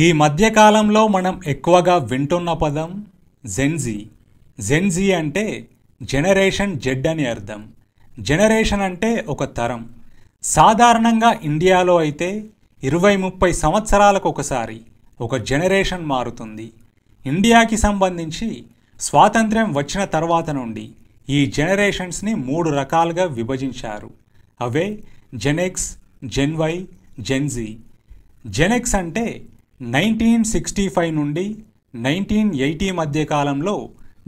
ఈ మధ్యకాలంలో మనం ఎక్కువగా వింటున్న పదం జెన్జీ. జెన్జీ అంటే జనరేషన్ జెడ్ అని అర్థం. జనరేషన్ అంటే ఒక తరం. సాధారణంగా ఇండియాలో అయితే 20-30 సంవత్సరాలకు ఒకసారి ఒక జనరేషన్ మారుతుంది. ఇండియాకి సంబంధించి స్వాతంత్ర్యం వచ్చిన తర్వాత నుండి ఈ జనరేషన్స్ని 3 రకాలుగా విభజించారు. అవే జెన్ఎక్స్, జెన్ వై, జెన్జీ. జెన్ఎక్స్ అంటే 1965 నుండి 1980 మధ్య కాలంలో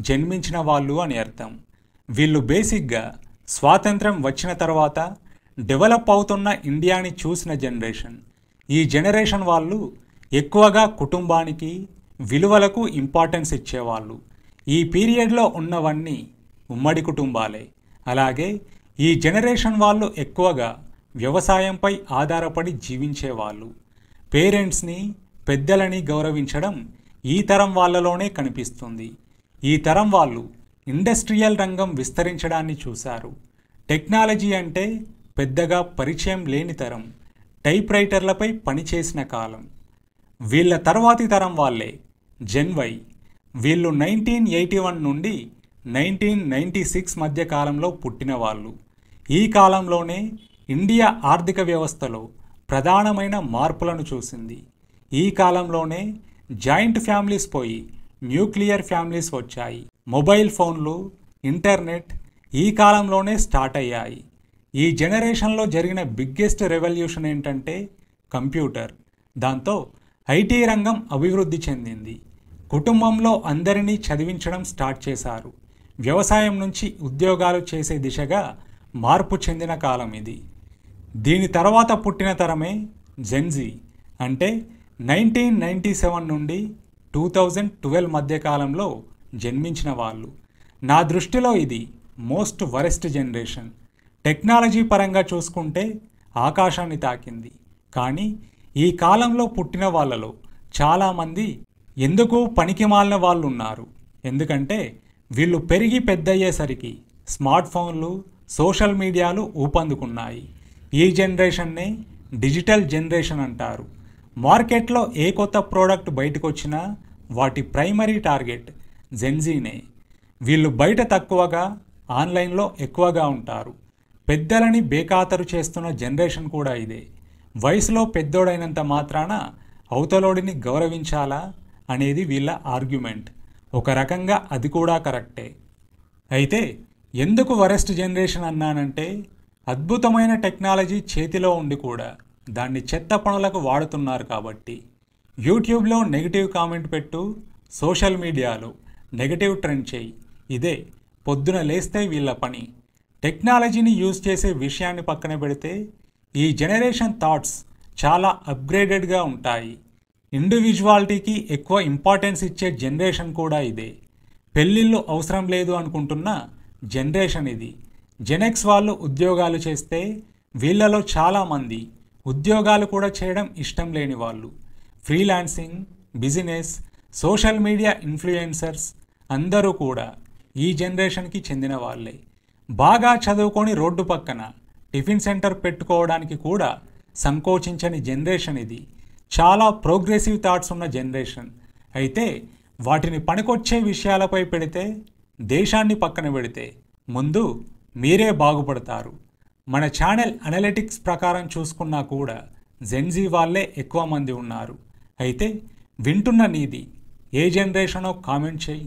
జన్మించిన వాళ్ళు అని అర్థం. వీళ్ళు బేసిక్గా స్వాతంత్రం వచ్చిన తర్వాత డెవలప్ అవుతున్న ఇండియాని చూసిన జనరేషన్. ఈ జనరేషన్ వాళ్ళు ఎక్కువగా కుటుంబానికి, విలువలకు ఇంపార్టెన్స్ ఇచ్చేవాళ్ళు. ఈ పీరియడ్లో ఉన్నవన్నీ ఉమ్మడి కుటుంబాలే. అలాగే ఈ జనరేషన్ వాళ్ళు ఎక్కువగా వ్యవసాయంపై ఆధారపడి జీవించేవాళ్ళు. పేరెంట్స్ని, పెద్దలని గౌరవించడం ఈ తరం వాళ్ళలోనే కనిపిస్తుంది. ఈ తరం వాళ్ళు ఇండస్ట్రియల్ రంగం విస్తరించడాన్ని చూశారు. టెక్నాలజీ అంటే పెద్దగా పరిచయం లేని తరం. టైప్ రైటర్లపై పనిచేసిన కాలం. వీళ్ళ తర్వాతి తరం వాళ్ళే జెన్ వై. వీళ్ళు 1981 నుండి 1996 మధ్య కాలంలో పుట్టిన వాళ్ళు. ఈ కాలంలోనే ఇండియా ఆర్థిక వ్యవస్థలో ప్రధానమైన మార్పులను చూసింది. ఈ కాలంలోనే జాయింట్ ఫ్యామిలీస్ పోయి న్యూక్లియర్ ఫ్యామిలీస్ వచ్చాయి. మొబైల్ ఫోన్లు, ఇంటర్నెట్ ఈ కాలంలోనే స్టార్ట్ అయ్యాయి. ఈ జనరేషన్లో జరిగిన బిగ్గెస్ట్ రెవల్యూషన్ ఏంటంటే కంప్యూటర్. దాంతో ఐటీ రంగం అభివృద్ధి చెందింది. కుటుంబంలో అందరినీ చదివించడం స్టార్ట్ చేశారు. వ్యవసాయం నుంచి ఉద్యోగాలు చేసే దిశగా మార్పు చెందిన కాలం ఇది. దీని తర్వాత పుట్టిన తరమే జెన్జీ. అంటే 1997 నుండి 2012 మధ్య కాలంలో జన్మించిన వాళ్ళు. నా దృష్టిలో ఇది మోస్ట్ వరెస్ట్ జనరేషన్. టెక్నాలజీ పరంగా చూసుకుంటే ఆకాశాన్ని తాకింది. కానీ ఈ కాలంలో పుట్టిన వాళ్ళలో చాలామంది ఎందుకు పనికిమాలిన వాళ్ళు ఉన్నారు. ఎందుకంటే వీళ్ళు పెరిగి పెద్దయ్యేసరికి స్మార్ట్ ఫోన్లు, సోషల్ మీడియాలు ఊపందుకున్నాయి. ఈ జనరేషన్నే డిజిటల్ జనరేషన్ అంటారు. మార్కెట్లో ఏ కొత్త ప్రోడక్ట్ బయటకు వచ్చినా వాటి ప్రైమరీ టార్గెట్ జెన్జీనే. వీళ్ళు బయట తక్కువగా, ఆన్లైన్లో ఎక్కువగా ఉంటారు. పెద్దలని బేఖాతరు చేస్తున్న జనరేషన్ కూడా ఇదే. వయసులో పెద్దోడైనంత మాత్రాన అవతలోడిని గౌరవించాలా అనేది వీళ్ళ ఆర్గ్యుమెంట్. ఒక రకంగా అది కూడా కరెక్టే. అయితే ఎందుకు వరెస్ట్ జనరేషన్ అన్నానంటే అద్భుతమైన టెక్నాలజీ చేతిలో ఉండి కూడా దాన్ని చెత్త పనులకు వాడుతున్నారు కాబట్టి. యూట్యూబ్లో నెగిటివ్ కామెంట్ పెట్టు, సోషల్ మీడియాలో నెగిటివ్ ట్రెండ్ చేయి. ఇదే పొద్దున లేస్తే వీళ్ళ పని. టెక్నాలజీని యూజ్ చేసే విషయాన్ని పక్కన పెడితే ఈ జనరేషన్ థాట్స్ చాలా అప్గ్రేడెడ్గా ఉంటాయి. ఇండివిజువాలిటీకి ఎక్కువ ఇంపార్టెన్స్ ఇచ్చే జనరేషన్ కూడా ఇదే. పెళ్ళిళ్ళు అవసరం లేదు అనుకుంటున్న జనరేషన్ ఇది. జెన్ఎక్స్ వాళ్ళు ఉద్యోగాలు చేస్తే వీళ్ళలో చాలామంది ఉద్యోగాలు కూడా చేయడం ఇష్టం లేని వాళ్ళు. Freelancing, business, social media influencers అందరూ కూడా ఈ జనరేషన్కి చెందిన వాళ్ళే. బాగా చదువుకొని రోడ్డు పక్కన టిఫిన్ సెంటర్ పెట్టుకోవడానికి కూడా సంకోచించని జనరేషన్ ఇది. చాలా ప్రోగ్రెసివ్ థాట్స్ ఉన్న జనరేషన్. అయితే వాటిని పనికొచ్చే విషయాలపై పెడితే, దేశాన్ని పక్కన పెడితే ముందు మీరే బాగుపడతారు. మన ఛానల్ అనలిటిక్స్ ప్రకారం చూసుకున్నా కూడా జెన్జీ వాళ్ళే ఎక్కువ మంది ఉన్నారు. అయితే వింటున్న నీది ఏ జనరేషనో కామెంట్ చేయి.